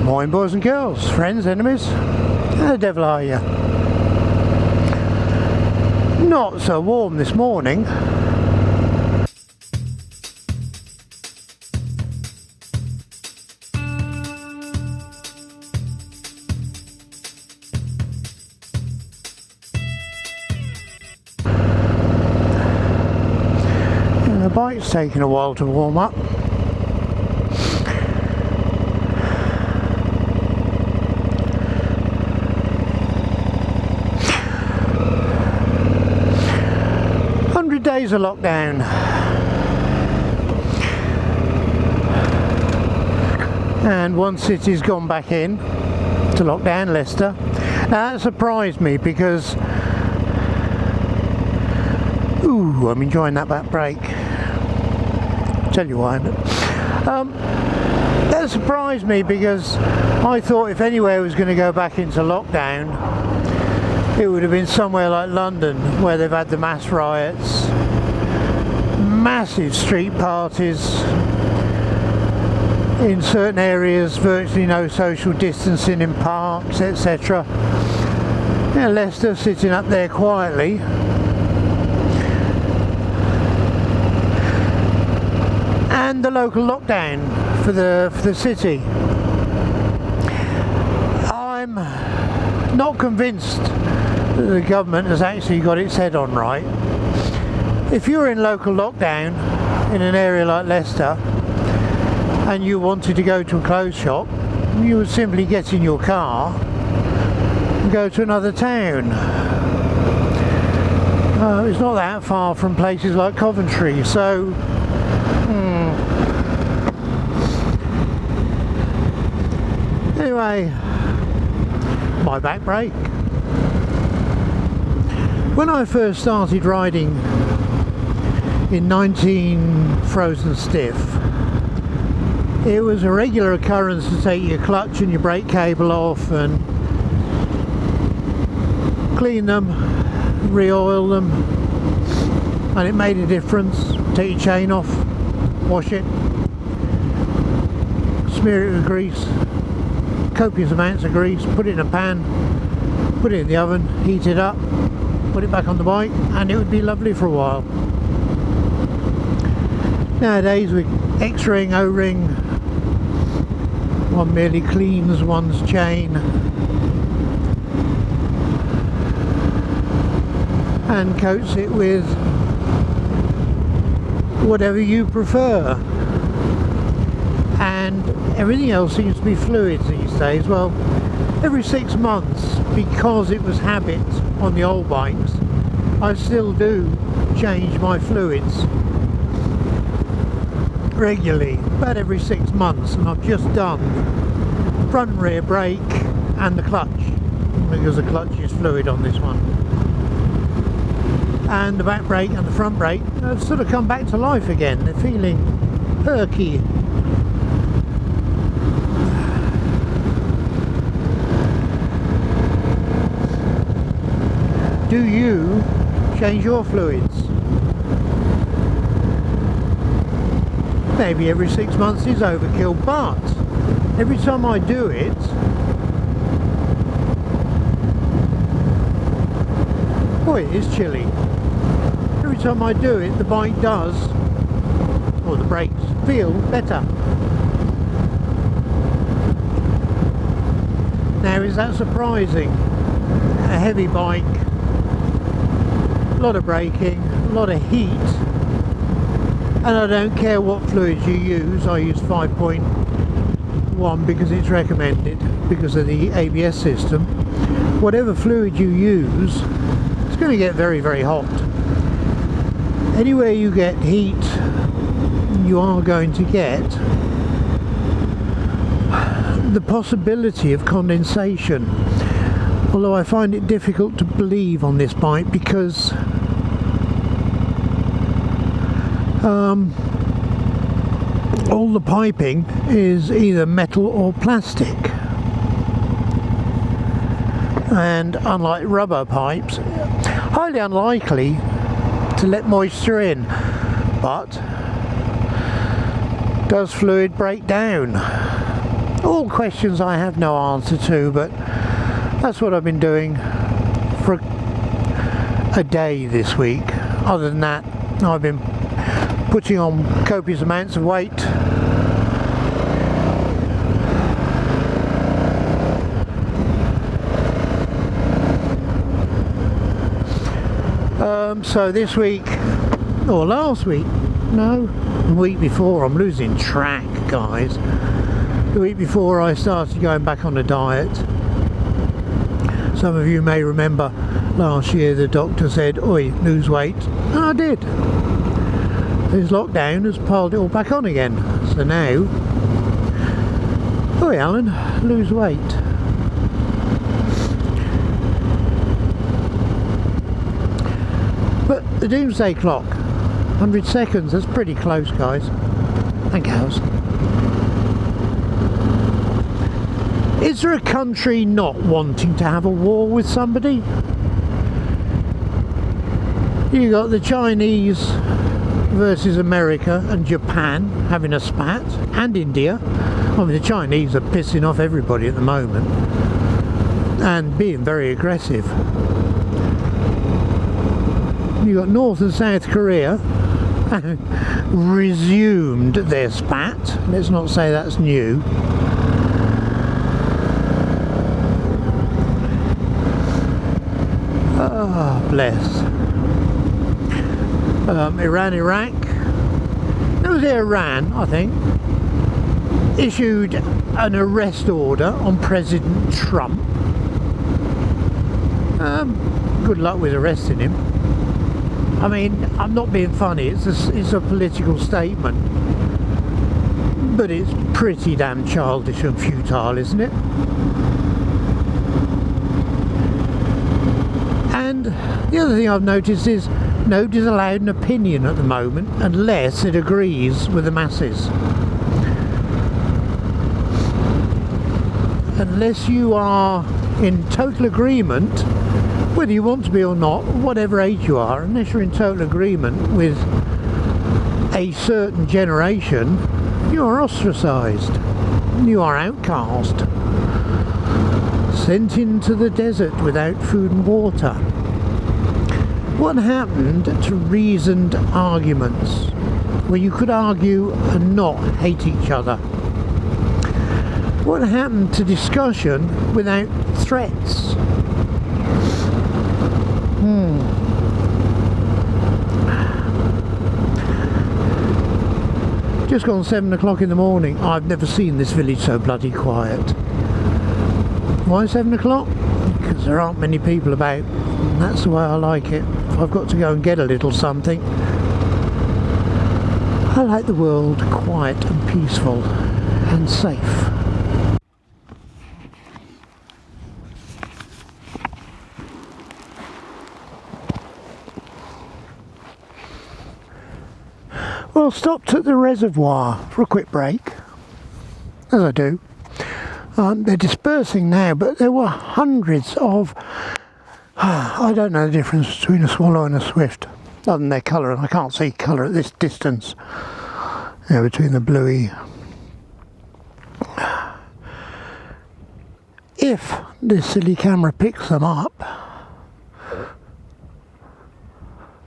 Morning, boys and girls, friends, enemies. How the devil are you? Not so warm this morning. And the bike's taking a while to warm up. Days of lockdown, and one city's gone back in to lockdown, Leicester. Now that surprised me because I'm enjoying that back brake. Tell you why. That surprised me because I thought if anywhere was going to go back into lockdown, it would have been somewhere like London, where they've had the mass riots, massive street parties, in certain areas virtually no social distancing in parks, etc. Yeah, Leicester sitting up there quietly. And the local lockdown for the city. I'm not convinced that the government has actually got its head on right. If you're in local lockdown in an area like Leicester and you wanted to go to a clothes shop, you would simply get in your car and go to another town. It's not that far from places like Coventry, so anyway, my back brake. When I first started riding in 19 frozen stiff, it was a regular occurrence to take your clutch and your brake cable off and clean them, re-oil them, and it made a difference. Take your chain off, wash it, smear it with grease, copious amounts of grease, put it in a pan, put it in the oven, heat it up, put it back on the bike, and it would be lovely for a while. Nowadays with X-ring, O-ring, one merely cleans one's chain and coats it with whatever you prefer, and everything else seems to be fluids these days. Well, every 6 months, because it was habit on the old bikes, I still do change my fluids regularly, about every 6 months, and I've just done front and rear brake and the clutch, because the clutch is fluid on this one, and the back brake and the front brake have sort of come back to life again. They're feeling perky. Do you change your fluids? Maybe every 6 months is overkill, but every time I do it, boy, it is chilly. Every time I do it, the bike does, or the brakes feel better. Now, is that surprising? A heavy bike, a lot of braking, a lot of heat, and I don't care what fluids you use. I use 5.1 because it's recommended because of the ABS system. Whatever fluid you use, it's going to get very, very hot. Anywhere you get heat, you are going to get the possibility of condensation, although I find it difficult to believe on this bike because all the piping is either metal or plastic, and unlike rubber pipes, highly unlikely to let moisture in. But does fluid break down? All questions I have no answer to, but that's what I've been doing for a day this week. Other than that, I've been putting on copious amounts of weight. So this week, or last week, no, the week before, I'm losing track, guys. The week before I started going back on a diet. Some of you may remember last year the doctor said, oi, lose weight, and I did. This lockdown has piled it all back on again. So now, oi Alan, lose weight. But the doomsday clock, 100 seconds, that's pretty close, guys and gals. Is there a country not wanting to have a war with somebody? You got the Chinese versus America and Japan having a spat, and India. I mean, the Chinese are pissing off everybody at the moment and being very aggressive. You got North and South Korea resumed their spat. Let's not say that's new. Oh, bless. Iran, Iraq. It was Iran, I think, issued an arrest order on President Trump. Good luck with arresting him. I mean, I'm not being funny, it's a political statement, but it's pretty damn childish and futile, isn't it? And the other thing I've noticed is nobody's allowed an opinion at the moment unless it agrees with the masses. Unless you are in total agreement, whether you want to be or not, whatever age you are, unless you're in total agreement with a certain generation, you are ostracised. You are outcast. Sent into the desert without food and water. What happened to reasoned arguments, where you could argue and not hate each other? What happened to discussion without threats? Just gone 7 o'clock in the morning. I've never seen this village so bloody quiet. Why 7 o'clock? Because there aren't many people about, and that's the way I like it. If I've got to go and get a little something, I like the world quiet and peaceful and safe. Well, stopped at the reservoir for a quick break, as I do. They're dispersing now, but there were hundreds of, I don't know the difference between a swallow and a swift, other than their colour, and I can't see colour at this distance, you know, between the bluey. If this silly camera picks them up,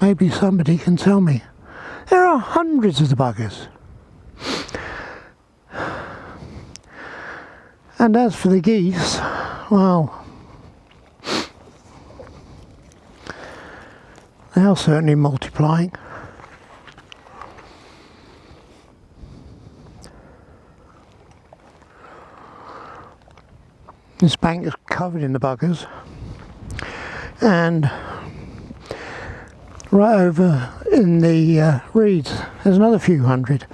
maybe somebody can tell me. There are hundreds of the buggers. And as for the geese, well, they are certainly multiplying. This bank is covered in the buggers, and right over in the reeds there's another few hundred.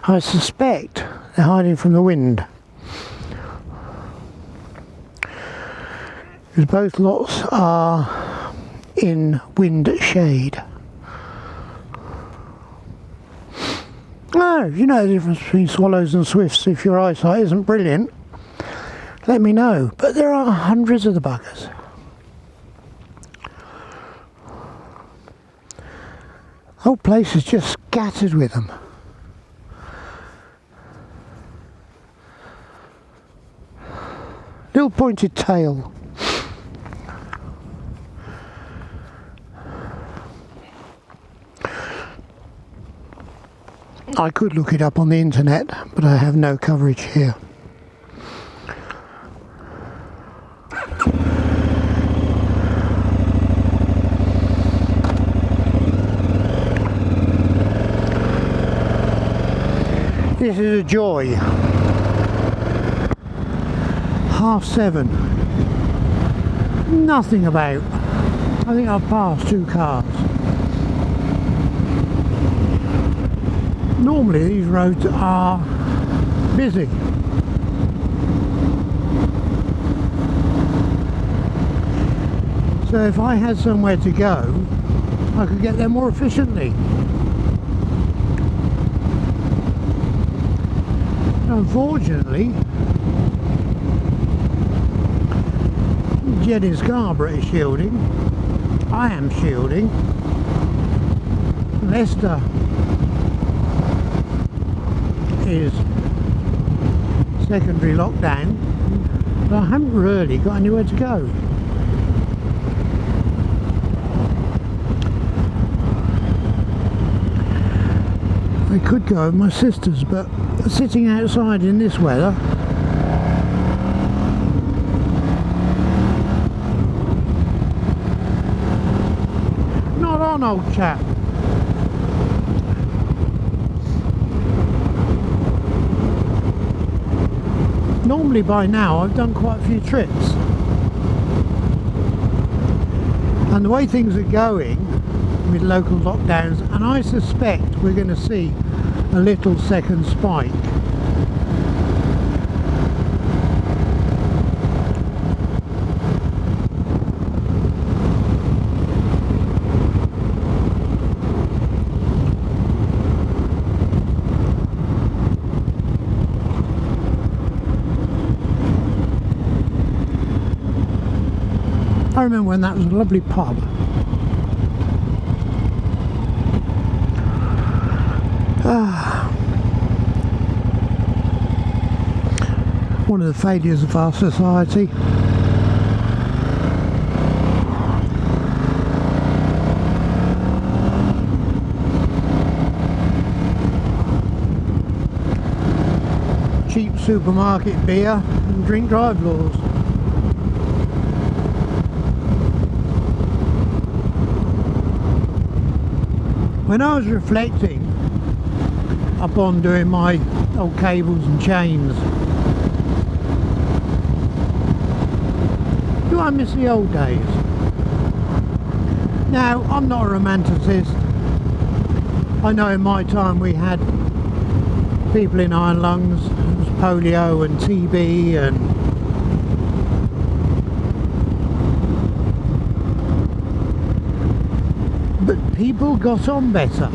I suspect they're hiding from the wind, because both lots are in wind shade. Oh, you know the difference between swallows and swifts. If your eyesight isn't brilliant, let me know. But there are hundreds of the buggers. The whole place is just scattered with them. Little pointed tail. I could look it up on the internet, but I have no coverage here. This is a joy. 7:30. Nothing about. I think I've passed 2 cars. Normally these roads are busy. So if I had somewhere to go, I could get there more efficiently. Unfortunately, Jed in Scarborough is shielding. I am shielding. Leicester is secondary lockdown, but I haven't really got anywhere to go. I could go with my sisters, but sitting outside in this weather, not on, old chap. Normally by now I've done quite a few trips, and the way things are going with local lockdowns, and I suspect we're going to see a little second spike. I remember when that was a lovely pub. One of the failures of our society. Cheap supermarket beer and drink drive laws. When I was reflecting upon doing my old cables and chains, do I miss the old days? Now, I'm not a romanticist. I know in my time we had people in iron lungs, there was polio and TB and people got on better.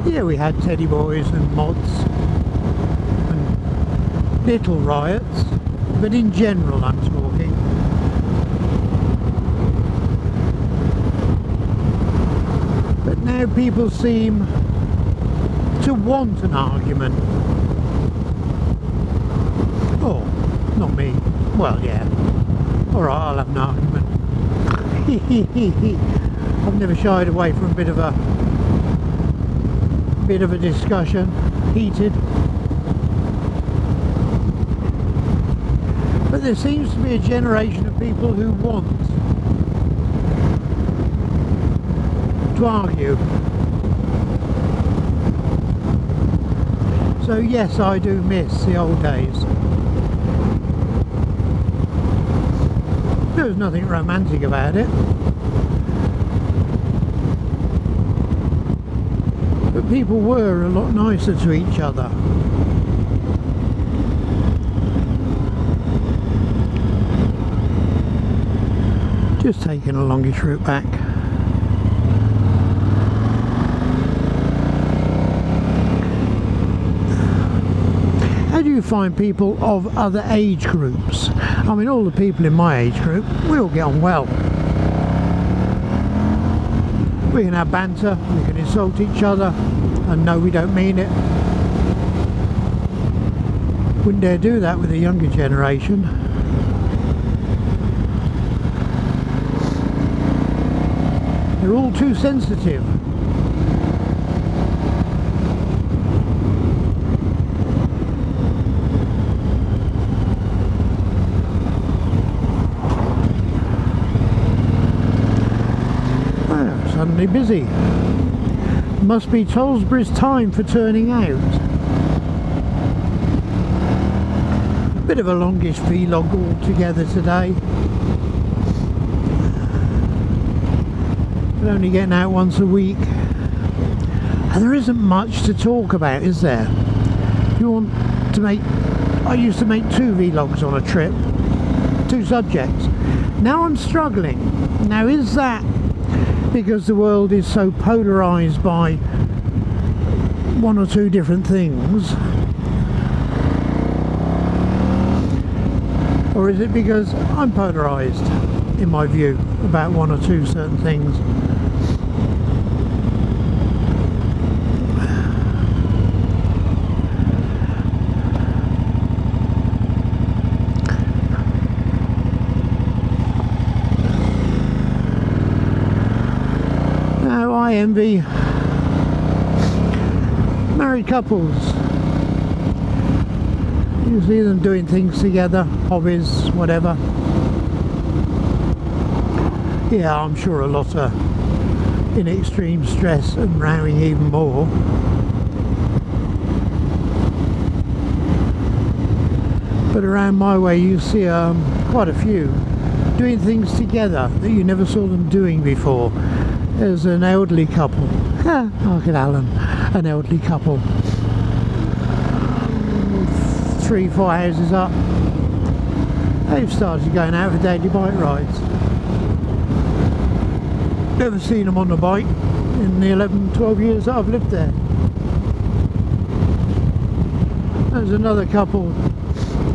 Yeah, we had teddy boys and mods and little riots, but in general I'm talking. But now people seem to want an argument. Oh, not me. Well, yeah. Alright, I'll have an argument. I've never shied away from a bit of a discussion, heated. But there seems to be a generation of people who want to argue. So yes, I do miss the old days. There was nothing romantic about it, but people were a lot nicer to each other. Just taking a longish route back. How do you find people of other age groups? I mean, all the people in my age group, we all get on well. We can have banter, we can insult each other, And no, we don't mean it. Wouldn't dare do that with the younger generation. They're all too sensitive. Wow, suddenly busy. Must be Tollsbury's time for turning out. Bit of a longish vlog altogether today. We're only getting out once a week. And there isn't much to talk about, is there? If you want to make... I used to make 2 vlogs on a trip. 2 subjects. Now I'm struggling. Now is that because the world is so polarised by 1 or 2 different things? Or is it because I'm polarised in my view about 1 or 2 certain things? Now I envy married couples. You see them doing things together, hobbies, whatever. Yeah, I'm sure a lot are in extreme stress and rowing even more. But around my way you see quite a few doing things together that you never saw them doing before. There's an elderly couple. Look at Alan, an elderly couple. 3, 4 houses up, they've started going out for daily bike rides. Never seen them on the bike in the 11, 12 years that I've lived there. There's another couple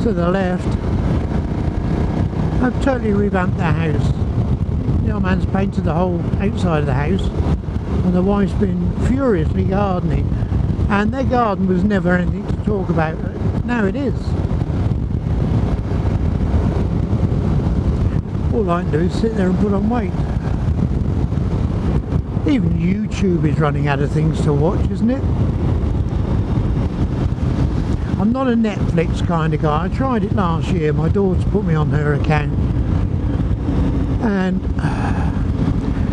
to the left. I've totally revamped their house. The old man's painted the whole outside of the house and the wife's been furiously gardening, and their garden was never anything to talk about. Now it is. All I can do is sit there and put on weight. Even YouTube is running out of things to watch, isn't it? I'm not a Netflix kind of guy. I tried it last year. My daughter put me on her account. And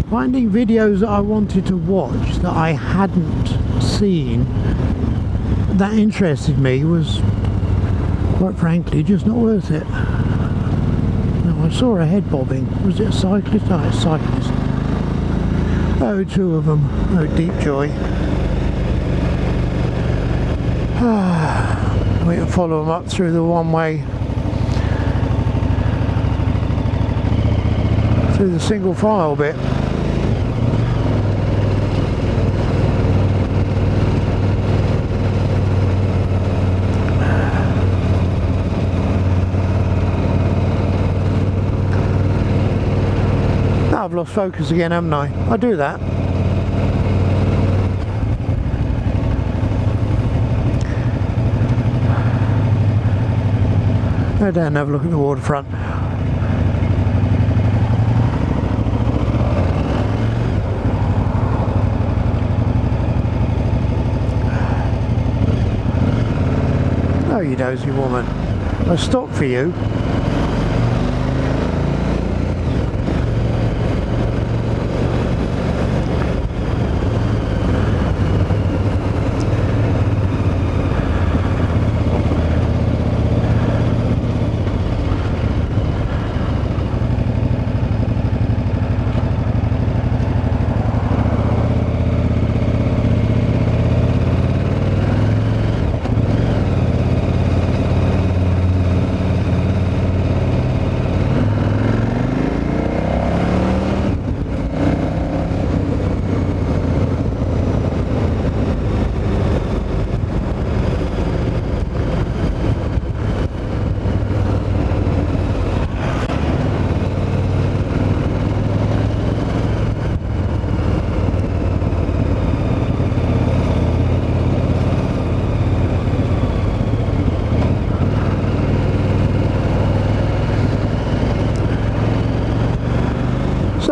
finding videos that I wanted to watch that I hadn't seen that interested me was, quite frankly, just not worth it. Now, I saw a head bobbing. Was it a cyclist? Oh, it's a cyclist. Oh, 2 of them. Oh, deep joy. We can follow them up through the one-way, through the single file bit. I've lost focus again, haven't I? I do that. Go down and have a look at the waterfront. Oh, you nosy woman. I stopped for you.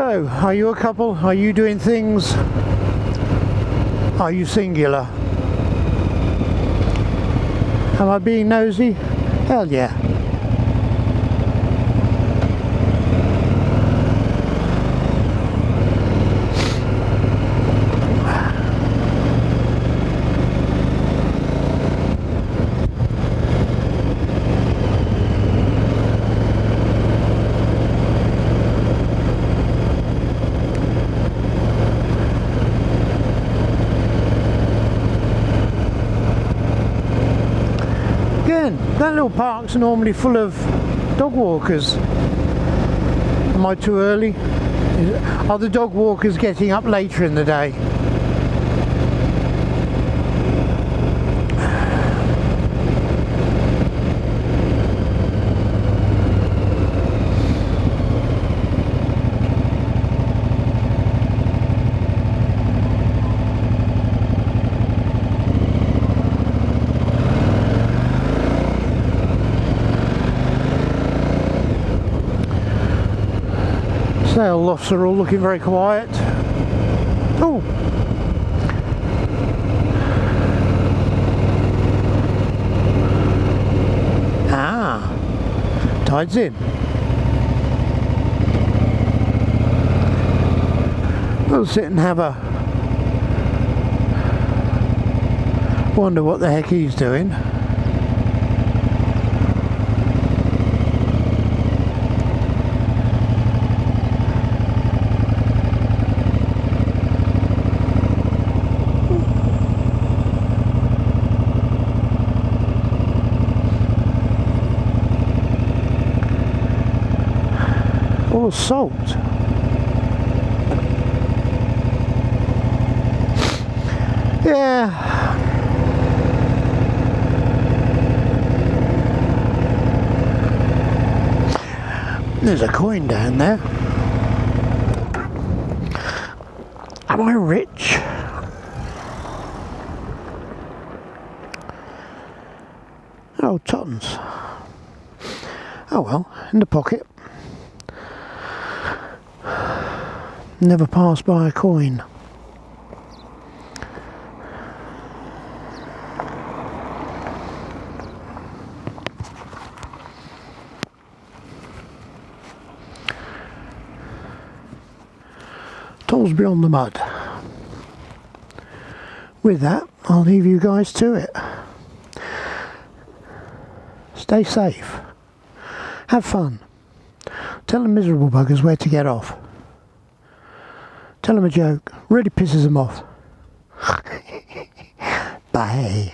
So, are you a couple? Are you doing things? Are you singular? Am I being nosy? Hell yeah. That little park's normally full of dog walkers. Am I too early? Are the dog walkers getting up later in the day? Sail lofts are all looking very quiet. Oh! Ah! Tide's in. We'll sit and have a wonder what the heck he's doing. All salt. Yeah. There's a coin down there. Am I rich? Oh, tons. Oh well, in the pocket. Never passed by a coin. Tolls beyond the mud. With that, I'll leave you guys to it. Stay safe. Have fun. Tell the miserable buggers where to get off. Tell them a joke. Really pisses them off. Bye.